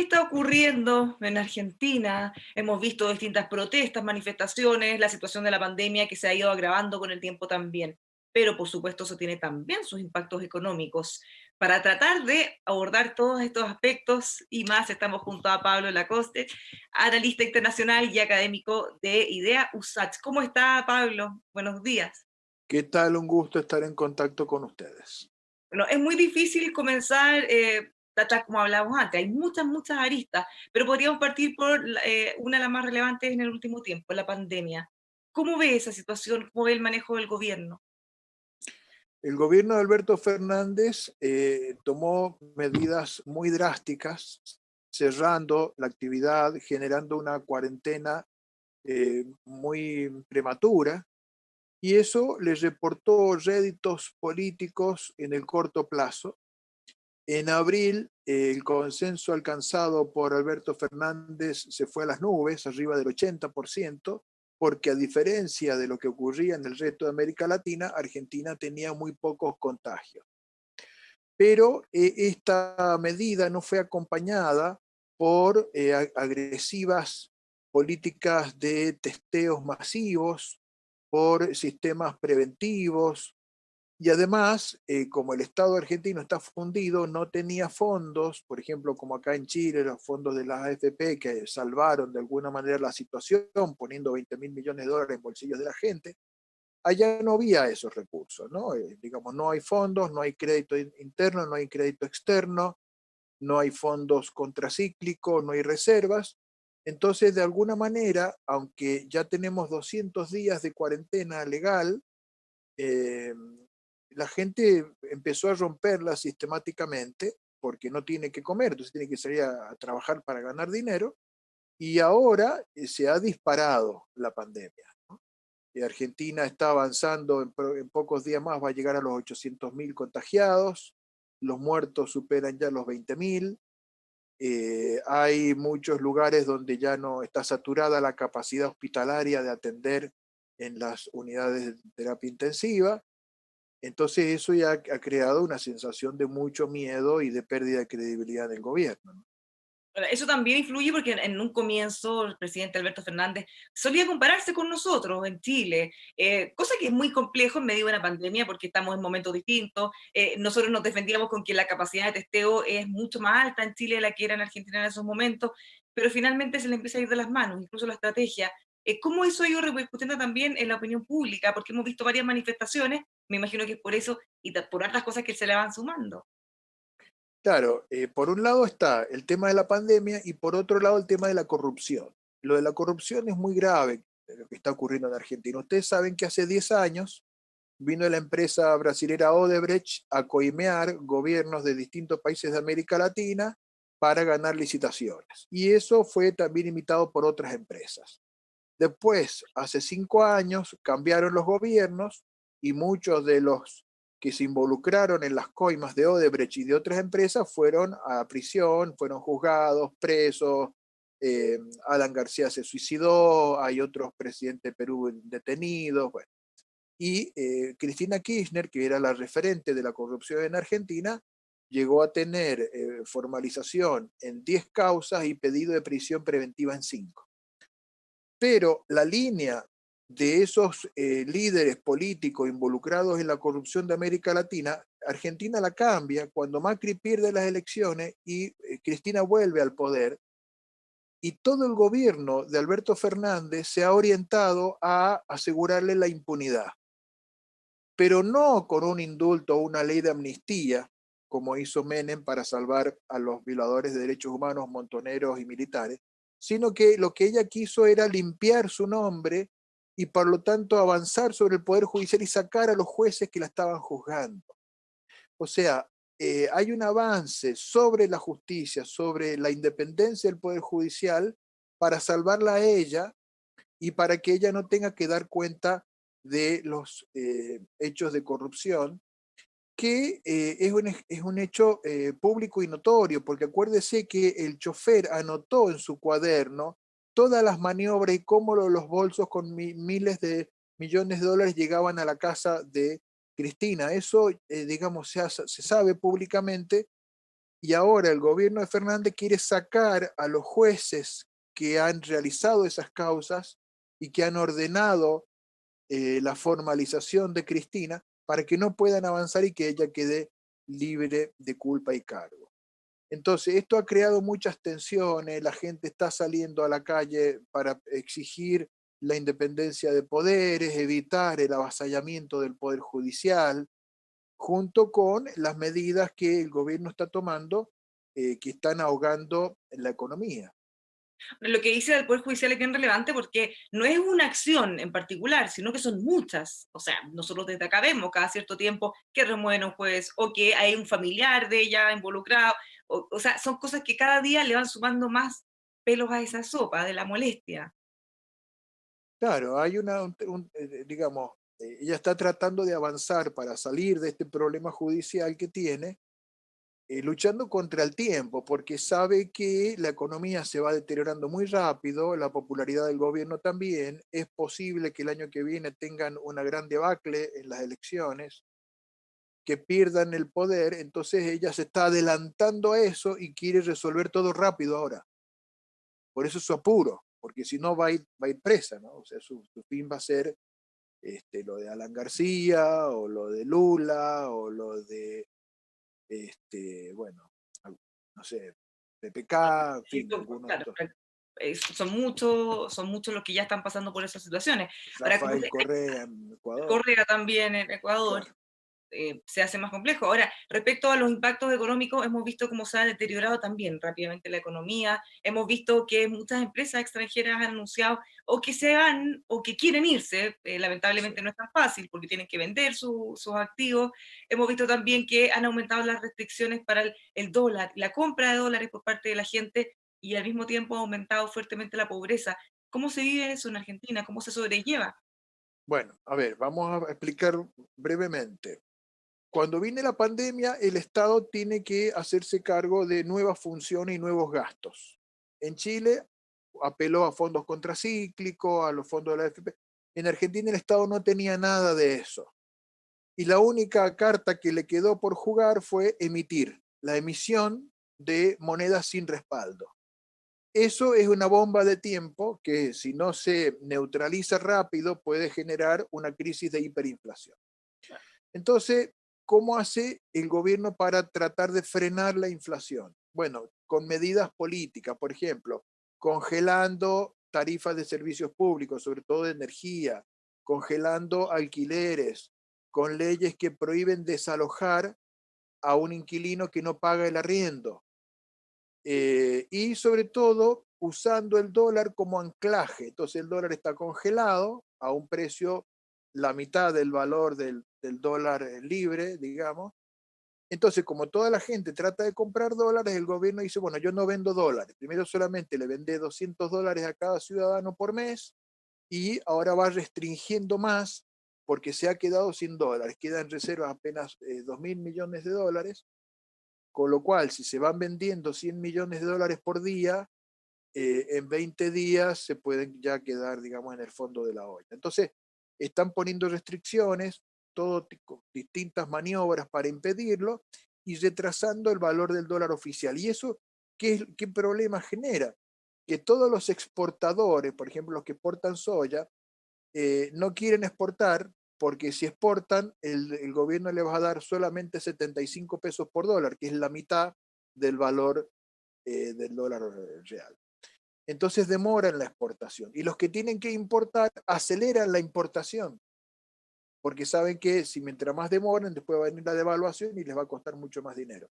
está ocurriendo en Argentina? Hemos visto distintas protestas, manifestaciones, la situación de la pandemia que se ha ido agravando con el tiempo también. Pero por supuesto eso tiene también sus impactos económicos. Para tratar de abordar todos estos aspectos y más, estamos junto a Pablo Lacoste, analista internacional y académico de IDEA USACH. ¿Cómo está, Pablo? Buenos días. ¿Qué tal? Un gusto estar en contacto con ustedes. Bueno, es muy difícil comenzar, tal como hablábamos antes, hay muchas aristas, pero podríamos partir por una de las más relevantes en el último tiempo, la pandemia. ¿Cómo ve esa situación? ¿Cómo ve el manejo del gobierno? El gobierno de Alberto Fernández tomó medidas muy drásticas, cerrando la actividad, generando una cuarentena muy prematura, y eso le reportó réditos políticos en el corto plazo. En abril, el consenso alcanzado por Alberto Fernández se fue a las nubes, arriba del 80%, porque a diferencia de lo que ocurría en el resto de América Latina, Argentina tenía muy pocos contagios. Pero esta medida no fue acompañada por agresivas políticas de testeos masivos, por sistemas preventivos, y además, como el Estado argentino está fundido, no tenía fondos, por ejemplo, como acá en Chile, los fondos de la AFP que salvaron de alguna manera la situación, poniendo 20.000 millones de dólares en bolsillos de la gente. Allá no había esos recursos, ¿no? Digamos, no hay fondos, no hay crédito interno, no hay crédito externo, no hay fondos contracíclicos, no hay reservas. Entonces, de alguna manera, aunque ya tenemos 200 días de cuarentena legal, eh, la gente empezó a romperla sistemáticamente porque no tiene que comer, entonces tiene que salir a trabajar para ganar dinero, y ahora se ha disparado la pandemia. Y Argentina está avanzando, en pocos días más va a llegar a los 800.000 contagiados, los muertos superan ya los 20.000, hay muchos lugares donde ya no está saturada la capacidad hospitalaria de atender en las unidades de terapia intensiva. Entonces eso ya ha creado una sensación de mucho miedo y de pérdida de credibilidad del gobierno, ¿no? Bueno, eso también influye porque en un comienzo el presidente Alberto Fernández solía compararse con nosotros en Chile, cosa que es muy complejo en medio de una pandemia porque estamos en momentos distintos. Nosotros nos defendíamos con que la capacidad de testeo es mucho más alta en Chile de la que era en Argentina en esos momentos, pero finalmente se le empieza a ir de las manos, incluso la estrategia. ¿Cómo eso ha ido repercutiendo también en la opinión pública? Porque hemos visto varias manifestaciones, me imagino que es por eso y por otras cosas que se le van sumando. Claro, por un lado está el tema de la pandemia y por otro lado el tema de la corrupción. Lo de la corrupción es muy grave, lo que está ocurriendo en Argentina. Ustedes saben que hace 10 años vino la empresa brasilera Odebrecht a coimear gobiernos de distintos países de América Latina para ganar licitaciones. Y eso fue también imitado por otras empresas. Después, hace 5 años, cambiaron los gobiernos y muchos de los que se involucraron en las coimas de Odebrecht y de otras empresas fueron a prisión, fueron juzgados, presos. Alan García se suicidó, hay otros presidentes de Perú detenidos. Bueno. Y Cristina Kirchner, que era la referente de la corrupción en Argentina, llegó a tener formalización en 10 causas y pedido de prisión preventiva en 5. Pero la línea de esos líderes políticos involucrados en la corrupción de América Latina, Argentina la cambia cuando Macri pierde las elecciones y Cristina vuelve al poder, y todo el gobierno de Alberto Fernández se ha orientado a asegurarle la impunidad, pero no con un indulto o una ley de amnistía, como hizo Menem para salvar a los violadores de derechos humanos, montoneros y militares, sino que lo que ella quiso era limpiar su nombre y por lo tanto avanzar sobre el Poder Judicial y sacar a los jueces que la estaban juzgando. O sea, hay un avance sobre la justicia, sobre la independencia del Poder Judicial para salvarla a ella y para que ella no tenga que dar cuenta de los hechos de corrupción, que es un hecho público y notorio, porque acuérdese que el chofer anotó en su cuaderno todas las maniobras y cómo los bolsos con miles de millones de dólares llegaban a la casa de Cristina. Eso, digamos, se sabe públicamente, y ahora el gobierno de Fernández quiere sacar a los jueces que han realizado esas causas y que han ordenado la formalización de Cristina para que no puedan avanzar y que ella quede libre de culpa y cargo. Entonces, esto ha creado muchas tensiones, la gente está saliendo a la calle para exigir la independencia de poderes, evitar el avasallamiento del poder judicial, junto con las medidas que el gobierno está tomando, que están ahogando la economía. Lo que dice del Poder Judicial es bien relevante porque no es una acción en particular, sino que son muchas. O sea, nosotros desde acá vemos cada cierto tiempo que remueven a un juez o que hay un familiar de ella involucrado. O sea, son cosas que cada día le van sumando más pelos a esa sopa de la molestia. Claro, hay digamos, ella está tratando de avanzar para salir de este problema judicial que tiene, luchando contra el tiempo, porque sabe que la economía se va deteriorando muy rápido, la popularidad del gobierno también, es posible que el año que viene tengan una gran debacle en las elecciones, que pierdan el poder, entonces ella se está adelantando a eso y quiere resolver todo rápido ahora. Por eso su apuro, porque si no va a ir presa, ¿no? O sea, su fin va a ser lo de Alan García, o lo de Lula, o lo de, bueno, no sé, PPK, en fin, algunos Claro, otros, son muchos los que ya están pasando por esas situaciones. Ahora, como Rafael Correa en Ecuador, Correa también en Ecuador, claro. se hace más complejo. Ahora, respecto a los impactos económicos, hemos visto cómo se ha deteriorado también rápidamente la economía, hemos visto que muchas empresas extranjeras han anunciado o que se van o que quieren irse, Sí. lamentablemente no es tan fácil porque tienen que vender sus activos, hemos visto también que han aumentado las restricciones para el dólar, la compra de dólares por parte de la gente y al mismo tiempo ha aumentado fuertemente la pobreza. ¿Cómo se vive eso en Argentina? ¿Cómo se sobrelleva? Bueno, a ver, vamos a explicar brevemente. Cuando viene la pandemia, el Estado tiene que hacerse cargo de nuevas funciones y nuevos gastos. En Chile apeló a fondos contracíclicos, a los fondos de la AFP. En Argentina el Estado no tenía nada de eso. Y la única carta que le quedó por jugar fue emitir, la emisión de monedas sin respaldo. Eso es una bomba de tiempo que si no se neutraliza rápido puede generar una crisis de hiperinflación. Entonces, ¿cómo hace el gobierno para tratar de frenar la inflación? Bueno, con medidas políticas, por ejemplo, congelando tarifas de servicios públicos, sobre todo de energía, congelando alquileres, con leyes que prohíben desalojar a un inquilino que no paga el arriendo, y sobre todo usando el dólar como anclaje. Entonces el dólar está congelado a un precio la mitad del valor del dólar libre, digamos. Entonces, como toda la gente trata de comprar dólares, el gobierno dice, bueno, yo no vendo dólares. Primero solamente le vende $200 a cada ciudadano por mes y ahora va restringiendo más porque se ha quedado sin dólares. Quedan en reserva apenas 2.000 millones de dólares, con lo cual si se van vendiendo 100 millones de dólares por día, en 20 días se pueden ya quedar, digamos, en el fondo de la olla. Entonces, están poniendo restricciones, todo distintas maniobras para impedirlo y retrasando el valor del dólar oficial. ¿Y eso qué problema genera? Que todos los exportadores, por ejemplo, los que exportan soya, no quieren exportar porque si exportan, el gobierno le va a dar solamente 75 pesos por dólar, que es la mitad del valor del dólar real. Entonces demoran la exportación. Y los que tienen que importar aceleran la importación, porque saben que si mientras más demoran, después va a venir la devaluación y les va a costar mucho más dinero.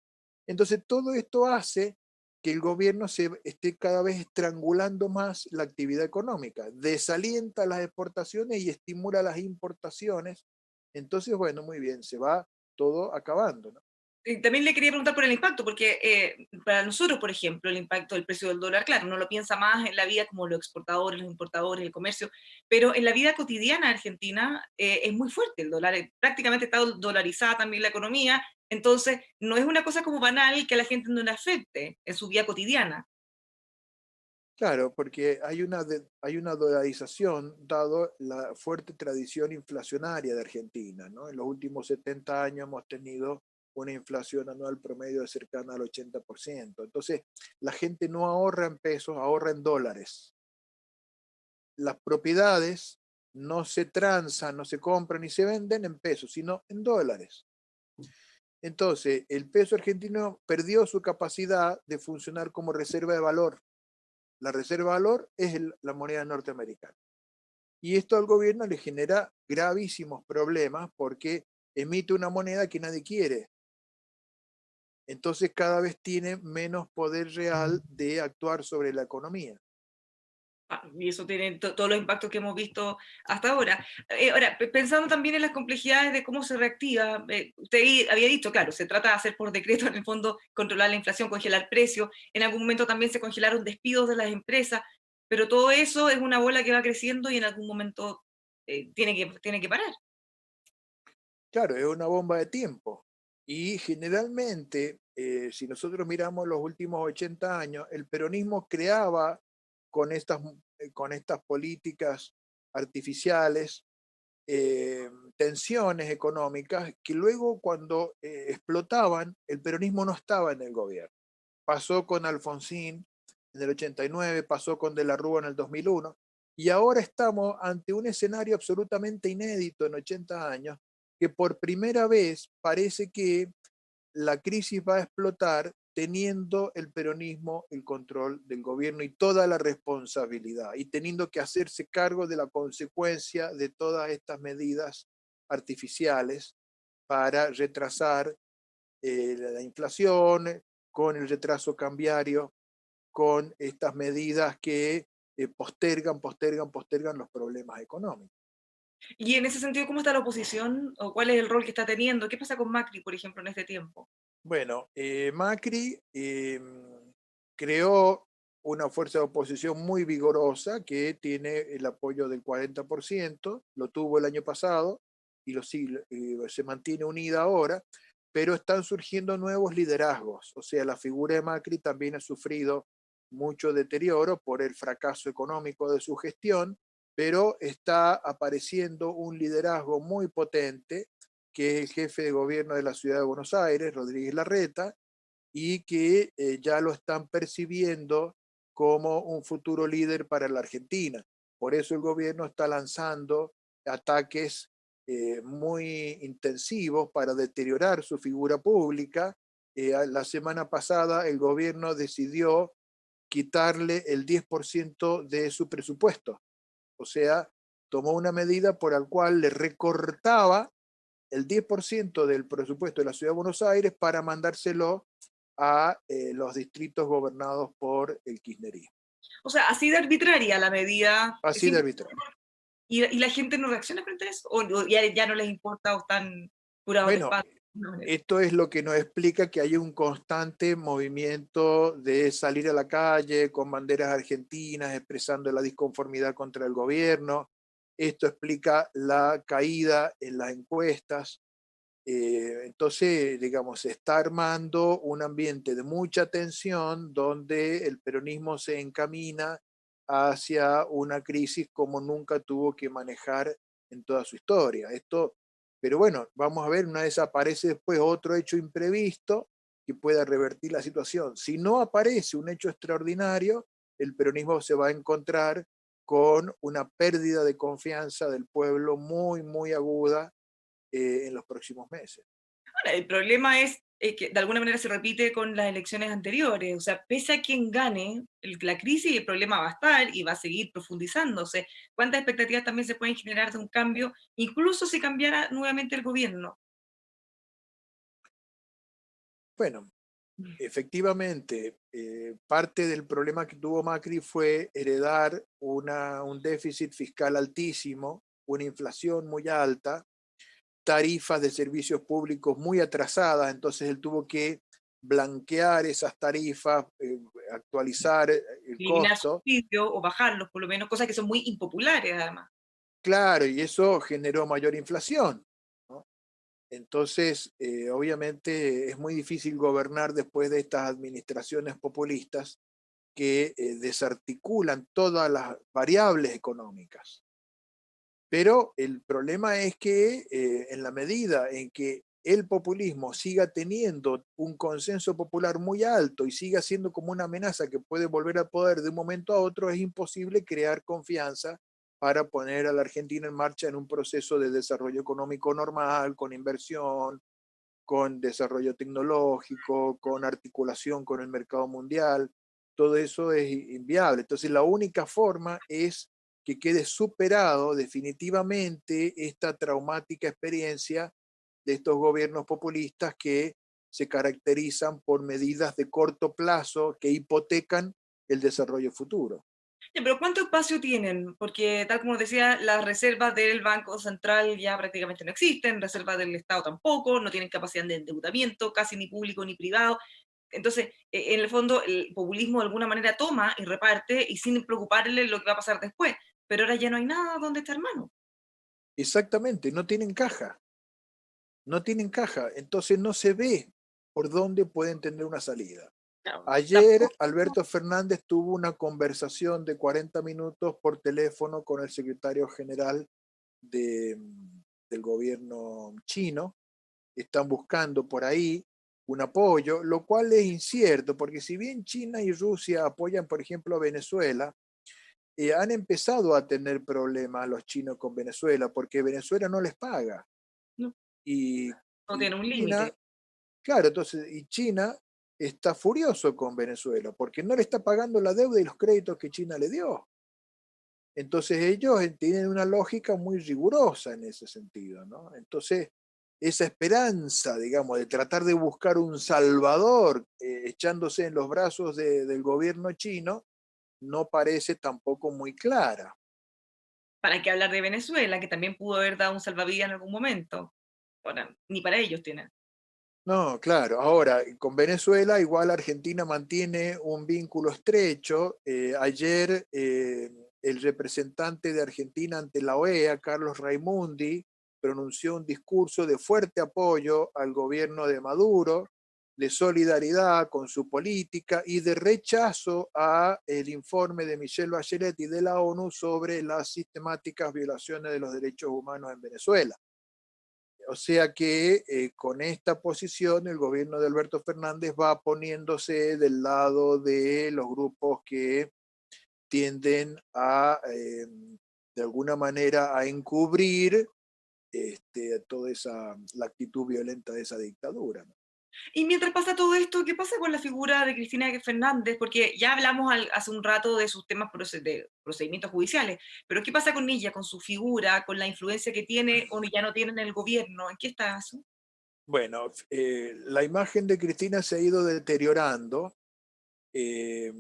Entonces todo esto hace que el gobierno se esté cada vez estrangulando más la actividad económica, desalienta las exportaciones y estimula las importaciones. Entonces, bueno, muy bien, se va todo acabando, ¿no? Y también le quería preguntar por el impacto, porque para nosotros, por ejemplo, el impacto del precio del dólar, claro, uno lo piensa más en la vida como los exportadores, los importadores, el comercio, pero en la vida cotidiana argentina es muy fuerte el dólar, prácticamente está dolarizada también la economía, entonces no es una cosa como banal que a la gente no le afecte en su vida cotidiana. Claro, porque hay una dolarización dado la fuerte tradición inflacionaria de Argentina, ¿no? En los últimos 70 años hemos tenido una inflación anual promedio cercana al 80%. Entonces, la gente no ahorra en pesos, ahorra en dólares. Las propiedades no se transan, no se compran ni se venden en pesos, sino en dólares. Entonces, el peso argentino perdió su capacidad de funcionar como reserva de valor. La reserva de valor es la moneda norteamericana. Y esto al gobierno le genera gravísimos problemas porque emite una moneda que nadie quiere. Entonces cada vez tiene menos poder real de actuar sobre la economía. Y eso tiene todos los impactos que hemos visto hasta ahora. Ahora, pensando también en las complejidades de cómo se reactiva, usted había dicho, claro, se trata de hacer por decreto, en el fondo, controlar la inflación, congelar precios. En algún momento también se congelaron despidos de las empresas, pero todo eso es una bola que va creciendo y en algún momento tiene que parar. Claro, es una bomba de tiempo. Y generalmente, si nosotros miramos los últimos 80 años, el peronismo creaba con estas políticas artificiales tensiones económicas que luego cuando explotaban, el peronismo no estaba en el gobierno. Pasó con Alfonsín en el 89, pasó con De la Rúa en el 2001, y ahora estamos ante un escenario absolutamente inédito en 80 años, que por primera vez parece que la crisis va a explotar teniendo el peronismo el control del gobierno y toda la responsabilidad, y teniendo que hacerse cargo de la consecuencia de todas estas medidas artificiales para retrasar la inflación, con el retraso cambiario, con estas medidas que postergan los problemas económicos. Y en ese sentido, ¿cómo está la oposición o cuál es el rol que está teniendo? ¿Qué pasa con Macri, por ejemplo, en este tiempo? Bueno, Macri creó una fuerza de oposición muy vigorosa que tiene el apoyo del 40%, lo tuvo el año pasado y se mantiene unida ahora, pero están surgiendo nuevos liderazgos. O sea, la figura de Macri también ha sufrido mucho deterioro por el fracaso económico de su gestión, pero está apareciendo un liderazgo muy potente, que es el jefe de gobierno de la ciudad de Buenos Aires, Rodríguez Larreta, y que ya lo están percibiendo como un futuro líder para la Argentina. Por eso el gobierno está lanzando ataques muy intensivos para deteriorar su figura pública. La semana pasada el gobierno decidió quitarle el 10% de su presupuesto. O sea, tomó una medida por la cual le recortaba el 10% del presupuesto de la Ciudad de Buenos Aires para mandárselo a los distritos gobernados por el kirchnerismo. O sea, así de arbitraria la medida, Así de arbitrario. y la gente no reacciona frente a eso, o ya no les importa o están curados de Bueno, espanto. No, esto es lo que nos explica que hay un constante movimiento de salir a la calle con banderas argentinas expresando la disconformidad contra el gobierno. Esto explica la caída en las encuestas. Entonces, digamos, se está armando un ambiente de mucha tensión donde el peronismo se encamina hacia una crisis como nunca tuvo que manejar en toda su historia. Pero bueno, vamos a ver, una vez aparece después otro hecho imprevisto que pueda revertir la situación. Si no aparece un hecho extraordinario, el peronismo se va a encontrar con una pérdida de confianza del pueblo muy, muy aguda en los próximos meses. ahora, el problema es que de alguna manera se repite con las elecciones anteriores. O sea, pese a quien gane la crisis, el problema va a estar y va a seguir profundizándose. ¿Cuántas expectativas también se pueden generar de un cambio, incluso si cambiara nuevamente el gobierno? Bueno, efectivamente, parte del problema que tuvo Macri fue heredar un déficit fiscal altísimo, una inflación muy alta, tarifas de servicios públicos muy atrasadas, entonces él tuvo que blanquear esas tarifas, actualizar el Eliminar costo. subsidios o bajarlos, por lo menos, cosas que son muy impopulares además. Claro, y eso generó mayor inflación, ¿no? Entonces, obviamente es muy difícil gobernar después de estas administraciones populistas que desarticulan todas las variables económicas. Pero el problema es que en la medida en que el populismo siga teniendo un consenso popular muy alto y siga siendo como una amenaza que puede volver al poder de un momento a otro, es imposible crear confianza para poner a la Argentina en marcha en un proceso de desarrollo económico normal, con inversión, con desarrollo tecnológico, con articulación con el mercado mundial. Todo eso es inviable. Entonces, la única forma es que quede superado definitivamente esta traumática experiencia de estos gobiernos populistas que se caracterizan por medidas de corto plazo que hipotecan el desarrollo futuro. Ya, pero ¿cuánto espacio tienen? Porque tal como decía, las reservas del Banco Central ya prácticamente no existen, reservas del Estado tampoco, no tienen capacidad de endeudamiento, casi ni público ni privado. Entonces, en el fondo, el populismo de alguna manera toma y reparte y sin preocuparle lo que va a pasar después. Pero ahora ya no hay nada donde echar mano. Exactamente, no tienen caja, entonces no se ve por dónde pueden tener una salida. Claro, Ayer tampoco. Alberto Fernández tuvo una conversación de 40 minutos por teléfono con el secretario general de, del gobierno chino. Están buscando por ahí un apoyo, lo cual es incierto, porque si bien China y Rusia apoyan, por ejemplo, a Venezuela, han empezado a tener problemas los chinos con Venezuela, porque Venezuela no les paga. No, Y, no y tiene un China, límite. claro, entonces, y China está furioso con Venezuela, porque no le está pagando la deuda y los créditos que China le dio. Entonces ellos tienen una lógica muy rigurosa en ese sentido, ¿no? Entonces, esa esperanza, digamos, de tratar de buscar un salvador echándose en los brazos del gobierno chino, no parece tampoco muy clara. ¿Para qué hablar de Venezuela, que también pudo haber dado un salvavidas en algún momento? Ahora, ni para ellos tienen. No, claro. Ahora, con Venezuela, igual Argentina mantiene un vínculo estrecho. Ayer, el representante de Argentina ante la OEA, Carlos Raimundi, pronunció un discurso de fuerte apoyo al gobierno de Maduro, de solidaridad con su política y de rechazo a el informe de Michelle Bachelet y de la ONU sobre las sistemáticas violaciones de los derechos humanos en Venezuela. O sea que con esta posición el gobierno de Alberto Fernández va poniéndose del lado de los grupos que tienden a, de alguna manera, a encubrir toda esa, la actitud violenta de esa dictadura, ¿no? Y mientras pasa todo esto, ¿qué pasa con la figura de Cristina Fernández? Porque ya hablamos hace un rato de sus temas de procedimientos judiciales, pero ¿qué pasa con ella, con su figura, con la influencia que tiene o ya no tiene en el gobierno? ¿En qué está eso? Bueno, la imagen de Cristina se ha ido deteriorando, eh,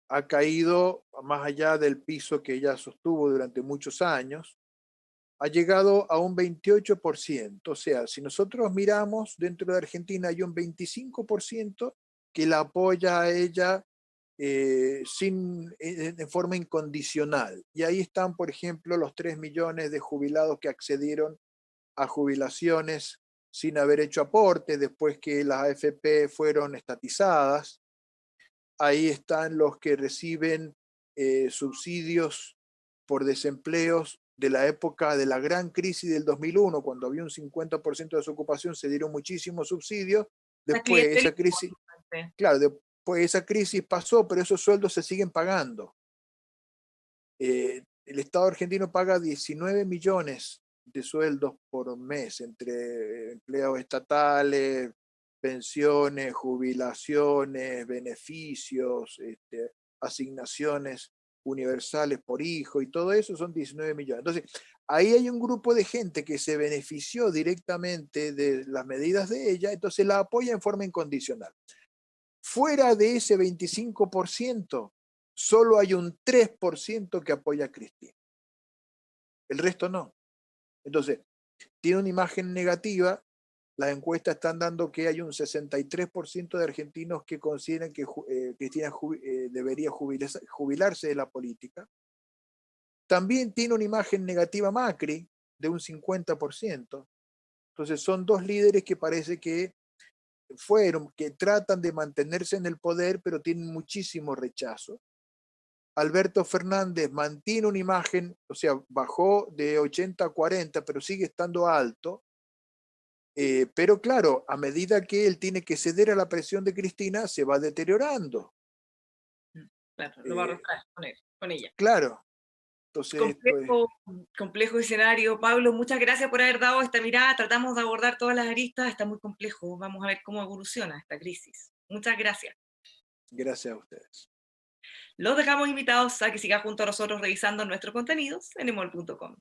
ha caído más allá del piso que ella sostuvo durante muchos años, ha llegado a un 28%. O sea, si nosotros miramos dentro de Argentina, hay un 25% que la apoya a ella en forma incondicional. Y ahí están, por ejemplo, los 3 millones de jubilados que accedieron a jubilaciones sin haber hecho aporte después que las AFP fueron estatizadas. Ahí están los que reciben subsidios por desempleos de la época de la gran crisis del 2001, cuando había un 50% de desocupación, se dieron muchísimos subsidios. La Después esa clientelismo, crisis, básicamente. claro, después esa crisis pasó, pero esos sueldos se siguen pagando. El Estado argentino paga 19 millones de sueldos por mes entre empleados estatales, pensiones, jubilaciones, beneficios, asignaciones universales por hijo y todo eso son 19 millones. Entonces, ahí hay un grupo de gente que se benefició directamente de las medidas de ella, entonces la apoya en forma incondicional. Fuera de ese 25%, solo hay un 3% que apoya a Cristina. El resto no. Entonces, tiene una imagen negativa. Las encuestas están dando que hay un 63% de argentinos que consideran que Cristina debería jubilarse de la política. También tiene una imagen negativa Macri de un 50%. Entonces son dos líderes que parece que que tratan de mantenerse en el poder, pero tienen muchísimo rechazo. Alberto Fernández mantiene una imagen, o sea, bajó de 80 a 40, pero sigue estando alto. Pero claro, a medida que él tiene que ceder a la presión de Cristina, se va deteriorando. Claro, lo va a Eh, arrastrar con ella. claro, entonces, pues, Complejo, complejo escenario. Pablo, muchas gracias por haber dado esta mirada. Tratamos de abordar todas las aristas. Está muy complejo. Vamos a ver cómo evoluciona esta crisis. Muchas gracias. gracias a ustedes. Los dejamos invitados a que sigan junto a nosotros revisando nuestros contenidos en emol.com.